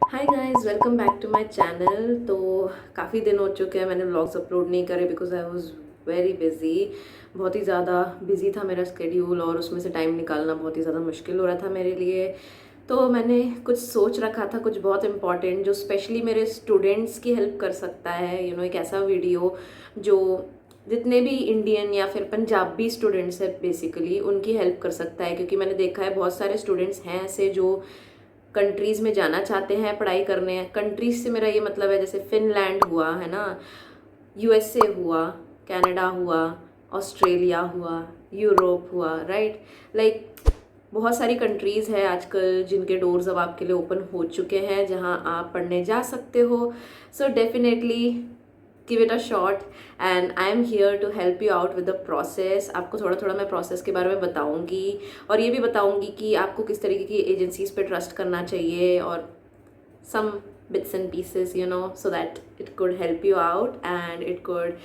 Hi guys, welcome back to my channel. तो काफ़ी दिन हो चुके हैं मैंने व्लॉग्स अपलोड नहीं करे because I was very busy. बहुत ही ज़्यादा बिज़ी था मेरा स्केड्यूल और उसमें से टाइम निकालना बहुत ही ज़्यादा मुश्किल हो रहा था मेरे लिए। तो मैंने कुछ सोच रखा था, कुछ बहुत इम्पॉर्टेंट जो स्पेशली मेरे स्टूडेंट्स की हेल्प कर सकता है। एक ऐसा वीडियो जो जितने भी इंडियन या फिर पंजाबी स्टूडेंट्स है बेसिकली उनकी हेल्प कर सकता है, क्योंकि मैंने देखा है बहुत सारे स्टूडेंट्स हैं ऐसे जो कंट्रीज़ में जाना चाहते हैं पढ़ाई करने। कंट्रीज से मेरा ये मतलब है जैसे फिनलैंड हुआ है ना, यूएसए हुआ, कनाडा हुआ, ऑस्ट्रेलिया हुआ, यूरोप हुआ, राइट। लाइक बहुत सारी कंट्रीज़ है आजकल जिनके डोर्स अब आपके लिए ओपन हो चुके हैं जहां आप पढ़ने जा सकते हो। So definitely give it a shot and I am here to help you out with the process. आपको थोड़ा थोड़ा मैं प्रोसेस के बारे में बताऊंगी और ये भी बताऊंगी कि आपको किस तरीके की एजेंसीज पे ट्रस्ट करना चाहिए और some bits and pieces, so that it could help you out and it could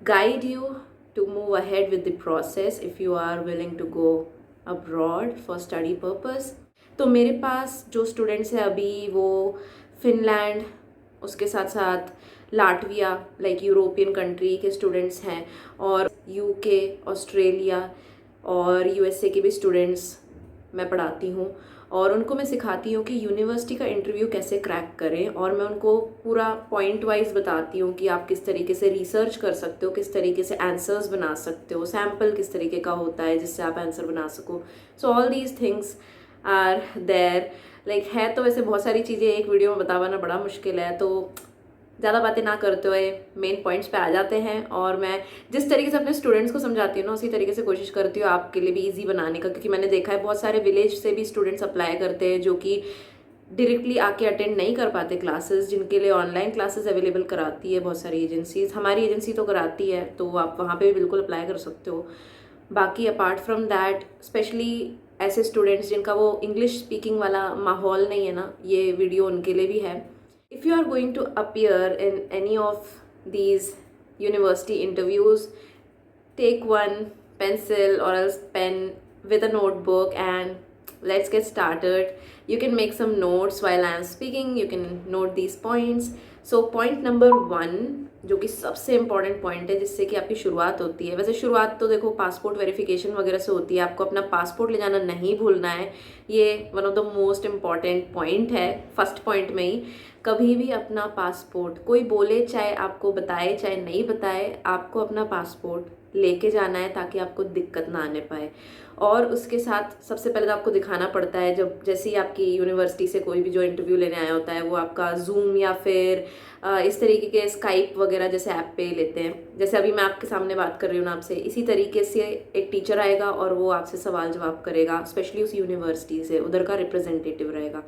guide you to move ahead with the process if you are willing to go abroad for study purpose. तो मेरे पास जो students हैं अभी वो Finland, उसके साथ साथ Latvia like European country के स्टूडेंट्स हैं, और यूके, ऑस्ट्रेलिया और यूएसए के भी स्टूडेंट्स मैं पढ़ाती हूँ। और उनको मैं सिखाती हूँ कि यूनिवर्सिटी का इंटरव्यू कैसे क्रैक करें, और मैं उनको पूरा पॉइंट वाइज बताती हूँ कि आप किस तरीके से रिसर्च कर सकते हो, किस तरीके से आंसर्स बना सकते हो, सैम्पल किस तरीके का होता है जिससे आप आंसर बना सको। So all these things are there. Like है तो वैसे बहुत सारी चीज़ें एक वीडियो में बता पाना बड़ा मुश्किल है, तो ज़्यादा बातें ना करते हुए मेन पॉइंट्स पे आ जाते हैं। और मैं जिस तरीके से अपने स्टूडेंट्स को समझाती हूँ ना उसी तरीके से कोशिश करती हूँ आपके लिए भी इजी बनाने का, क्योंकि मैंने देखा है बहुत सारे विलेज से भी स्टूडेंट्स अप्लाई करते हैं जो कि डायरेक्टली आके अटेंड नहीं कर पाते क्लासेस, जिनके लिए ऑनलाइन क्लासेस अवेलेबल कराती है बहुत सारी एजेंसीज। हमारी एजेंसी तो कराती है, तो आप वहाँ पे भी बिल्कुल अप्लाई कर सकते हो। बाकी अपार्ट फ्रॉम दैट स्पेशली ऐसे स्टूडेंट्स जिनका वो इंग्लिश स्पीकिंग वाला माहौल नहीं है ना, ये वीडियो उनके लिए भी है। If you are going to appear in any of these university interviews, take one pencil or else pen with a notebook and let's get started. You can make some notes while I am speaking. You can note these points. So point number 1, जो कि सबसे important point है जिससे कि आपकी शुरुआत होती है। वैसे शुरुआत तो देखो पासपोर्ट वेरिफिकेशन वगैरह से होती है, आपको अपना पासपोर्ट ले जाना नहीं भूलना है। ये one of the most important point है फर्स्ट पॉइंट में ही। कभी भी अपना पासपोर्ट, कोई बोले चाहे आपको बताए चाहे नहीं बताए, आपको अपना पासपोर्ट लेके जाना है ताकि आपको दिक्कत ना आने पाए। और उसके साथ सबसे पहले तो आपको दिखाना पड़ता है, जब जैसे ही आपकी यूनिवर्सिटी से कोई भी जो इंटरव्यू लेने आया होता है वो आपका जूम या फिर इस तरीके के स्काइप वगैरह जैसे ऐप पे लेते हैं। जैसे अभी मैं आपके सामने बात कर रही हूँ ना आपसे, इसी तरीके से एक टीचर आएगा और वो आपसे सवाल जवाब करेगा, स्पेशली उस यूनिवर्सिटी से, उधर का रिप्रेजेंटेटिव रहेगा।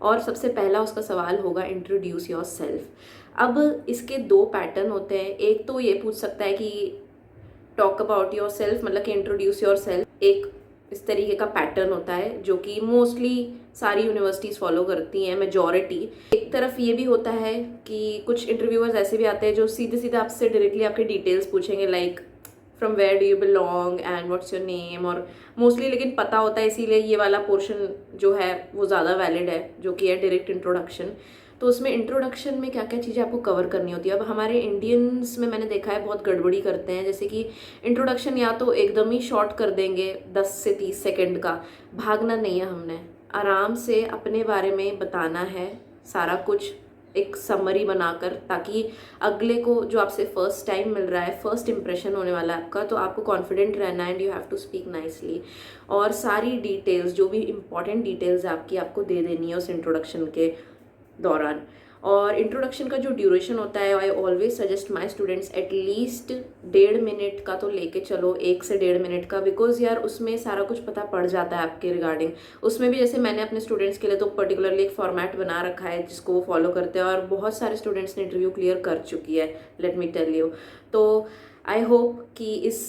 और सबसे पहला उसका सवाल होगा इंट्रोड्यूस योर सेल्फ। अब इसके दो पैटर्न होते हैं। एक तो ये पूछ सकता है कि टॉक अबाउट योर सेल्फ, मतलब कि इंट्रोड्यूस योर सेल्फ। एक इस तरीके का पैटर्न होता है जो कि मोस्टली सारी यूनिवर्सिटीज़ फॉलो करती हैं, मेजॉरिटी। एक तरफ ये भी होता है कि कुछ इंटरव्यूअर्स ऐसे भी आते हैं जो सीधे सीधे आपसे डायरेक्टली आपके डिटेल्स पूछेंगे, like from where do you belong and what's your name. और मोस्टली लेकिन पता होता है, इसीलिए ये वाला पोर्शन जो है वो ज़्यादा वैलिड है, जो कि है डायरेक्ट इंट्रोडक्शन। तो उसमें इंट्रोडक्शन में क्या क्या चीज़ें आपको कवर करनी होती है। अब हमारे इंडियंस में मैंने देखा है बहुत गड़बड़ी करते हैं, जैसे कि इंट्रोडक्शन या तो एकदम ही शॉर्ट कर देंगे 10 से 30 सेकंड का। भागना नहीं है, हमने आराम से अपने बारे में बताना है सारा कुछ एक समरी बनाकर, ताकि अगले को जो आपसे फर्स्ट टाइम मिल रहा है, फर्स्ट इंप्रेशन होने वाला है आपका, तो आपको कॉन्फिडेंट रहना है and you have to speak nicely. और सारी डिटेल्स जो भी इंपॉर्टेंट डिटेल्स आपकी आपको दे देनी है उस इंट्रोडक्शन के दौरान। और इंट्रोडक्शन का जो ड्यूरेशन होता है, I always suggest my students at least 1.5 minute का तो लेके चलो, 1 से 1.5 मिनट का, बिकॉज यार उसमें सारा कुछ पता पड़ जाता है आपके रिगार्डिंग। उसमें भी जैसे मैंने अपने स्टूडेंट्स के लिए तो पर्टिकुलरली एक फॉर्मेट बना रखा है जिसको वो फॉलो करते हैं, और बहुत सारे स्टूडेंट्स ने इंटरव्यू क्लियर कर चुकी है, लेट मी टेल यू। तो आई होप कि इस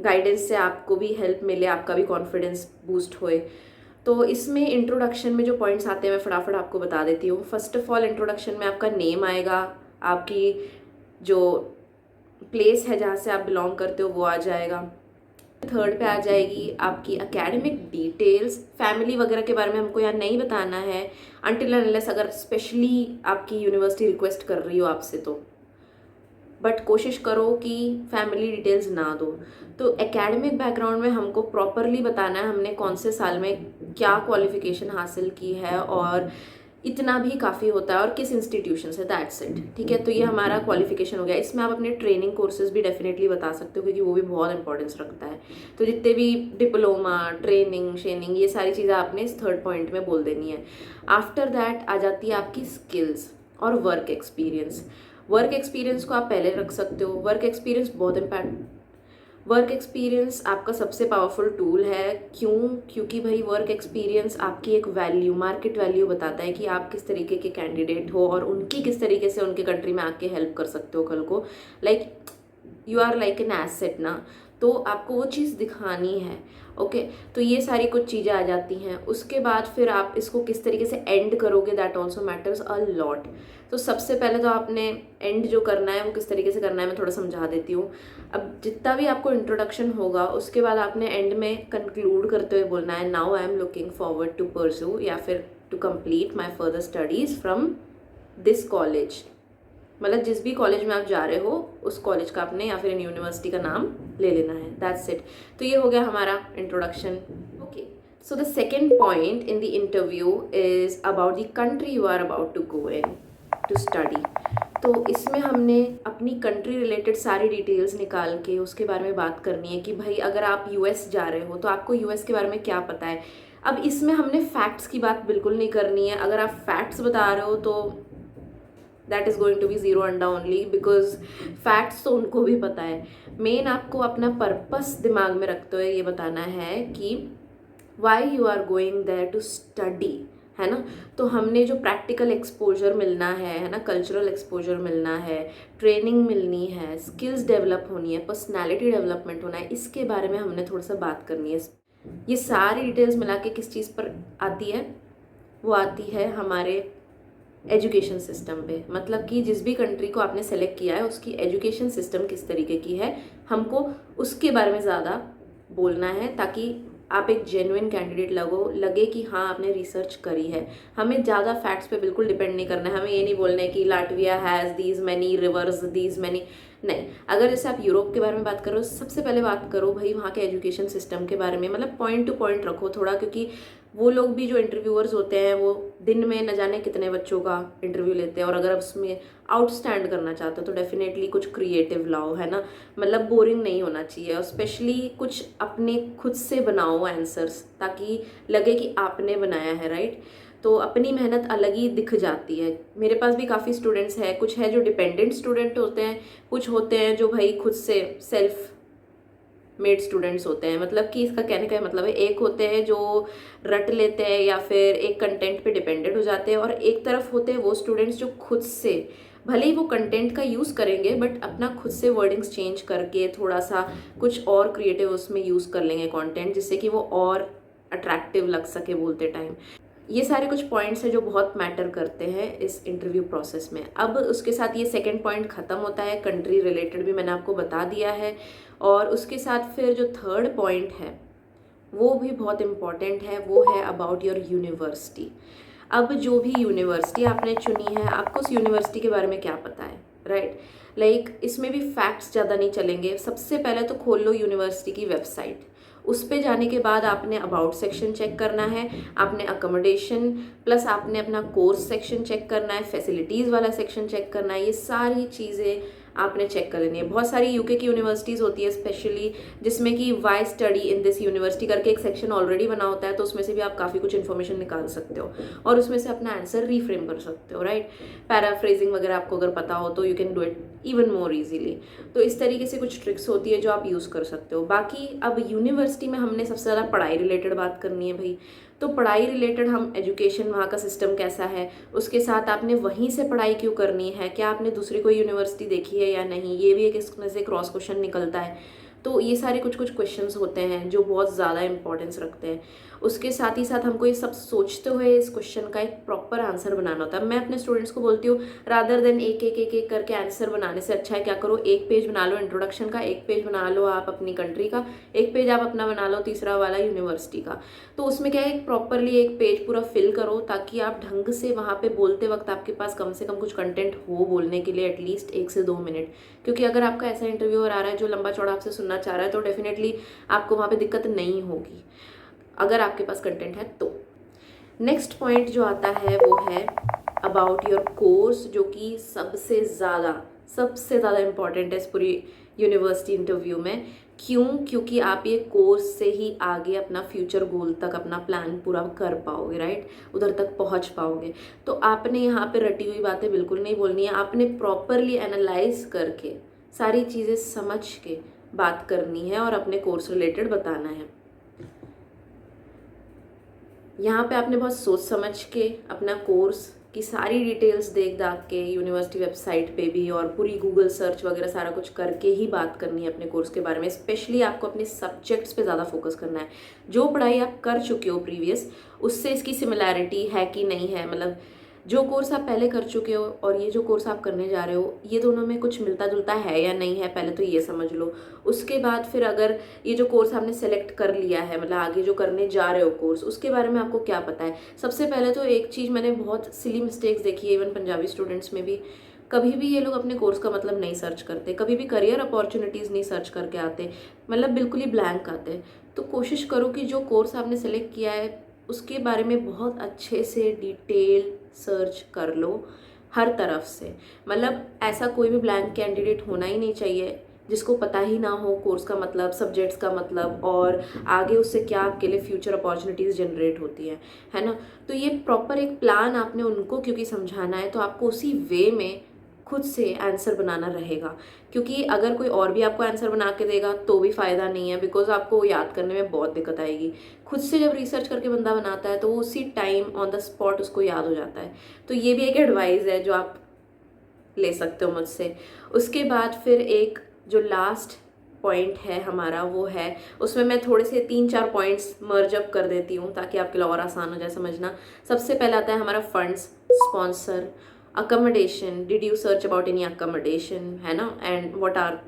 गाइडेंस से आपको भी हेल्प मिले, आपका भी कॉन्फिडेंस बूस्ट होए। तो इसमें इंट्रोडक्शन में जो पॉइंट्स आते हैं मैं फटाफट आपको बता देती हूँ। फर्स्ट ऑफ ऑल इंट्रोडक्शन में आपका नेम आएगा, आपकी जो प्लेस है जहाँ से आप बिलोंग करते हो वो आ जाएगा। थर्ड पे आ जाएगी आपकी एकेडमिक डिटेल्स। फैमिली वगैरह के बारे में हमको यहाँ नहीं बताना है अनटिल अनलेस अगर स्पेशली आपकी यूनिवर्सिटी रिक्वेस्ट कर रही हो आपसे तो, बट कोशिश करो कि फैमिली डिटेल्स ना दो। तो एकेडमिक बैकग्राउंड में हमको प्रॉपरली बताना है हमने कौन से साल में क्या क्वालिफिकेशन हासिल की है, और इतना भी काफ़ी होता है, और किस इंस्टीट्यूशन से, दैट्स इट। ठीक है, तो ये हमारा क्वालिफिकेशन हो गया। इसमें आप अपने ट्रेनिंग कोर्सेज भी डेफिनेटली बता सकते हो क्योंकि वो भी बहुत इंपॉर्टेंस रखता है। तो जितने भी डिप्लोमा, ट्रेनिंग, शेनिंग, ये सारी चीज़ें आपने इस थर्ड पॉइंट में बोल देनी है। आफ्टर दैट आ जाती है आपकी स्किल्स और वर्क एक्सपीरियंस। वर्क एक्सपीरियंस को आप पहले रख सकते हो। वर्क एक्सपीरियंस बहुत इम्पैक्ट वर्क एक्सपीरियंस आपका सबसे पावरफुल टूल है। क्यों? क्योंकि भाई वर्क एक्सपीरियंस आपकी एक वैल्यू, मार्केट वैल्यू बताता है कि आप किस तरीके के कैंडिडेट हो और उनकी किस तरीके से उनके कंट्री में आके हेल्प कर सकते हो कल को। Like you are like an asset ना, तो आपको वो चीज़ दिखानी है। ओके, तो ये सारी कुछ चीज़ें आ जाती हैं। उसके बाद फिर आप इसको किस तरीके से एंड करोगे, that also matters a lot. तो सबसे पहले तो आपने एंड जो करना है वो किस तरीके से करना है मैं थोड़ा समझा देती हूँ। अब जितना भी आपको इंट्रोडक्शन होगा उसके बाद आपने एंड में कंक्लूड करते हुए बोलना है, now I am looking forward to pursue या फिर to complete my further studies from this college. मतलब जिस भी कॉलेज में आप जा रहे हो उस कॉलेज का आपने या फिर यूनिवर्सिटी का नाम ले लेना है, दैट्स इट। तो ये हो गया हमारा introduction. Okay, so the second point in the interview is about the country you are about to go in to study. तो इसमें हमने अपनी कंट्री रिलेटेड सारी डिटेल्स निकाल के उसके बारे में बात करनी है कि भाई अगर आप यूएस जा रहे हो तो आपको यूएस के बारे में क्या पता है। अब इसमें हमने फैक्ट्स की बात बिल्कुल नहीं करनी है। अगर आप फैक्ट्स बता रहे हो तो that is going to be zero अंडा ओनली, बिकॉज फैक्ट्स तो उनको भी पता है। मेन आपको अपना पर्पस दिमाग में रखते हुए ये बताना है कि why you are going there to study, है ना। तो हमने जो प्रैक्टिकल एक्सपोजर मिलना है ना, कल्चरल एक्सपोजर मिलना है, ट्रेनिंग मिलनी है, स्किल्स डेवलप होनी है, पर्सनैलिटी डेवलपमेंट होना है, इसके बारे में हमने थोड़ा सा बात करनी है। ये सारी डिटेल्स मिला के किस चीज़ पर आती है? वो आती है हमारे एजुकेशन सिस्टम पे। मतलब कि जिस भी कंट्री को आपने सेलेक्ट किया है उसकी एजुकेशन सिस्टम किस तरीके की है, हमको उसके बारे में ज़्यादा बोलना है ताकि आप एक जेन्युइन कैंडिडेट लगे कि हाँ आपने रिसर्च करी है। हमें ज़्यादा फैक्ट्स पे बिल्कुल डिपेंड नहीं करना है। हमें ये नहीं बोलना है कि Latvia has these many reverse, these many, नहीं। अगर जैसे आप यूरोप के बारे में बात करो, सबसे पहले बात करो भाई वहाँ के एजुकेशन सिस्टम के बारे में। मतलब पॉइंट टू पॉइंट रखो थोड़ा, क्योंकि वो लोग भी जो इंटरव्यूअर्स होते हैं वो दिन में न जाने कितने बच्चों का इंटरव्यू लेते हैं, और अगर आप उसमें आउटस्टैंड करना चाहते हो तो डेफिनेटली कुछ क्रिएटिव लाओ, है ना। मतलब बोरिंग नहीं होना चाहिए, और स्पेशली कुछ अपने खुद से बनाओ आंसर्स ताकि लगे कि आपने बनाया है, राइट। तो अपनी मेहनत अलग ही दिख जाती है। मेरे पास भी काफ़ी स्टूडेंट्स हैं, कुछ है जो डिपेंडेंट स्टूडेंट होते हैं, कुछ होते हैं जो भाई खुद से सेल्फ मेड स्टूडेंट्स होते हैं। मतलब कि इसका कहने का मतलब है, एक होते हैं जो रट लेते हैं या फिर एक कंटेंट पे डिपेंडेंट हो जाते हैं, और एक तरफ होते हैं वो स्टूडेंट्स जो खुद से, भले ही वो कंटेंट का यूज़ करेंगे बट अपना खुद से वर्डिंग्स चेंज करके थोड़ा सा कुछ और क्रिएटिव उसमें यूज़ कर लेंगे कंटेंट, जिससे कि वो और अट्रैक्टिव लग सके बोलते टाइम। ये सारे कुछ पॉइंट्स हैं जो बहुत मैटर करते हैं इस इंटरव्यू प्रोसेस में। अब उसके साथ ये सेकंड पॉइंट ख़त्म होता है, कंट्री रिलेटेड भी मैंने आपको बता दिया है, और उसके साथ फिर जो थर्ड पॉइंट है वो भी बहुत इम्पॉर्टेंट है, वो है अबाउट योर यूनिवर्सिटी। अब जो भी यूनिवर्सिटी आपने चुनी है, आपको उस यूनिवर्सिटी के बारे में क्या पता है, राइट। लाइक इसमें भी फैक्ट्स ज़्यादा नहीं चलेंगे। सबसे पहले तो खोल लो यूनिवर्सिटी की वेबसाइट। उस पे जाने के बाद आपने अबाउट सेक्शन चेक करना है, आपने अकोमोडेशन प्लस आपने अपना कोर्स सेक्शन चेक करना है, फैसिलिटीज़ वाला सेक्शन चेक करना है। ये सारी चीज़ें आपने चेक कर लेनी है। बहुत सारी यूके की यूनिवर्सिटीज़ होती है स्पेशली, जिसमें कि why study in this university करके एक सेक्शन ऑलरेडी बना होता है, तो उसमें से भी आप काफ़ी कुछ इन्फॉर्मेशन निकाल सकते हो और उसमें से अपना आंसर रीफ्रेम कर सकते हो, राइट। पैराफ्रेजिंग वगैरह आपको अगर पता हो तो you can do it even more easily. तो इस तरीके से कुछ ट्रिक्स होती है जो आप यूज़ कर सकते हो। बाकी अब यूनिवर्सिटी में हमने सबसे ज़्यादा पढ़ाई रिलेटेड बात करनी है भाई। तो पढ़ाई रिलेटेड हम एजुकेशन, वहाँ का सिस्टम कैसा है, उसके साथ आपने वहीं से पढ़ाई क्यों करनी है, क्या आपने दूसरी कोई यूनिवर्सिटी देखी है या नहीं, ये भी एक इसमें से क्रॉस क्वेश्चन निकलता है। तो ये सारे कुछ कुछ क्वेश्चंस होते हैं जो बहुत ज़्यादा इंपॉर्टेंस रखते हैं। उसके साथ ही साथ हमको ये सब सोचते हुए इस क्वेश्चन का एक प्रॉपर आंसर बनाना होता है। मैं अपने स्टूडेंट्स को बोलती हूँ, रादर देन एक एक एक एक करके आंसर बनाने से अच्छा है क्या करो, एक पेज बना लो इंट्रोडक्शन का, एक पेज बना लो आप अपनी कंट्री का, एक पेज आप अपना बना लो तीसरा वाला यूनिवर्सिटी का। तो उसमें क्या है, प्रॉपरली एक पेज पूरा फिल करो ताकि आप ढंग से वहाँ पे बोलते वक्त आपके पास कम से कम कुछ कंटेंट हो बोलने के लिए, एटलीस्ट 1 से 2 मिनट। क्योंकि अगर आपका ऐसा इंटरव्यूअर आ रहा है जो लंबा चौड़ा आपसे सुनना चाह रहा है तो डेफिनेटली आपको वहाँ पे दिक्कत नहीं होगी अगर आपके पास कंटेंट है तो। नेक्स्ट पॉइंट जो आता है वो है अबाउट योर कोर्स, जो कि सबसे ज़्यादा इम्पॉर्टेंट है इस पूरी यूनिवर्सिटी इंटरव्यू में। क्यों? क्योंकि आप ये कोर्स से ही आगे अपना फ्यूचर गोल तक अपना प्लान पूरा कर पाओगे, राइट, उधर तक पहुंच पाओगे। तो आपने यहाँ पे रटी हुई बातें बिल्कुल नहीं बोलनी है, आपने प्रॉपरली एनालाइज करके सारी चीज़ें समझ के बात करनी है और अपने कोर्स रिलेटेड बताना है। यहाँ पे आपने बहुत सोच समझ के अपना कोर्स की सारी डिटेल्स देख दाख के यूनिवर्सिटी वेबसाइट पे भी और पूरी गूगल सर्च वगैरह सारा कुछ करके ही बात करनी है अपने कोर्स के बारे में। स्पेशली आपको अपने सब्जेक्ट्स पे ज़्यादा फोकस करना है। जो पढ़ाई आप कर चुके हो प्रीवियस, उससे इसकी सिमिलैरिटी है कि नहीं है, मतलब जो कोर्स आप पहले कर चुके हो और ये जो कोर्स आप करने जा रहे हो, ये दोनों में कुछ मिलता जुलता है या नहीं है, पहले तो ये समझ लो। उसके बाद फिर अगर ये जो कोर्स आपने सेलेक्ट कर लिया है, मतलब आगे जो करने जा रहे हो कोर्स, उसके बारे में आपको क्या पता है। सबसे पहले तो एक चीज़ मैंने बहुत सिली मिस्टेक्स देखी है इवन पंजाबी स्टूडेंट्स में भी, कभी भी ये लोग अपने कोर्स का मतलब नहीं सर्च करते, कभी भी करियर अपॉर्चुनिटीज़ नहीं सर्च करके आते, मतलब बिल्कुल ही ब्लैंक आते। तो कोशिश करो कि जो कोर्स आपने सेलेक्ट किया है उसके बारे में बहुत अच्छे से डिटेल सर्च कर लो हर तरफ से। मतलब ऐसा कोई भी ब्लैंक कैंडिडेट होना ही नहीं चाहिए जिसको पता ही ना हो कोर्स का मतलब, सब्जेक्ट्स का मतलब और आगे उससे क्या आपके लिए फ्यूचर अपॉर्चुनिटीज़ जनरेट होती है ना। तो ये प्रॉपर एक प्लान आपने उनको क्योंकि समझाना है, तो आपको उसी वे में खुद से आंसर बनाना रहेगा। क्योंकि अगर कोई और भी आपको आंसर बना के देगा तो भी फ़ायदा नहीं है, बिकॉज आपको याद करने में बहुत दिक्कत आएगी। खुद से जब रिसर्च करके बंदा बनाता है तो वो उसी टाइम ऑन द स्पॉट उसको याद हो जाता है। तो ये भी एक एडवाइस है जो आप ले सकते हो मुझसे। उसके बाद फिर एक जो लास्ट पॉइंट है हमारा वो है, उसमें मैं थोड़े से 3-4 पॉइंट्स मर्ज अप कर देती हूँ ताकि आपके लिए और आसान हो जाए समझना। सबसे पहला आता है हमारा funds, sponsor, accommodation, did you search about any accommodation, है ना, and what are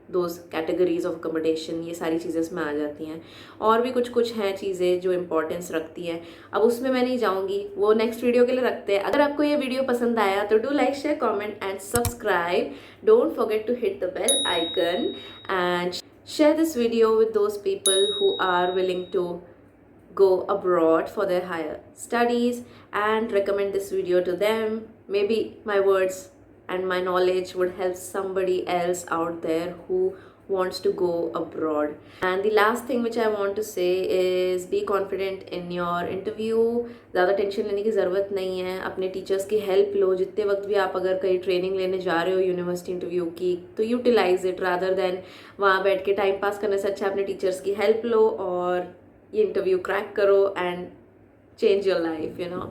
those categories of accommodation, ये सारी चीज़ें इसमें आ जाती हैं। और भी कुछ कुछ हैं चीज़ें जो इम्पोर्टेंस रखती हैं, अब उसमें मैं नहीं जाऊँगी, वो नेक्स्ट वीडियो के लिए रखते हैं। अगर आपको ये वीडियो पसंद आया तो do like, share, comment and subscribe. Don't forget to hit the bell icon and share this video with those people who are willing to go abroad for their higher studies and recommend this video to them. Maybe my words and my knowledge would help somebody else out there who wants to go abroad. And the last thing which I want to say is be confident in your interview. ज़्यादा tension लेने की ज़रूरत नहीं है, अपने teachers की help लो जितने वक्त भी आप अगर कहीं ट्रेनिंग लेने जा रहे हो यूनिवर्सिटी इंटरव्यू की, तो यूटिलाइज इट रादर देन वहाँ बैठ के टाइम पास करने से अच्छा अपने टीचर्स की हेल्प लो और ये इंटरव्यू क्रैक करो and change your life, you know.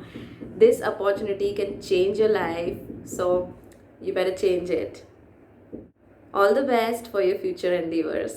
This opportunity can change your life, so you better change it. All the best for your future endeavors.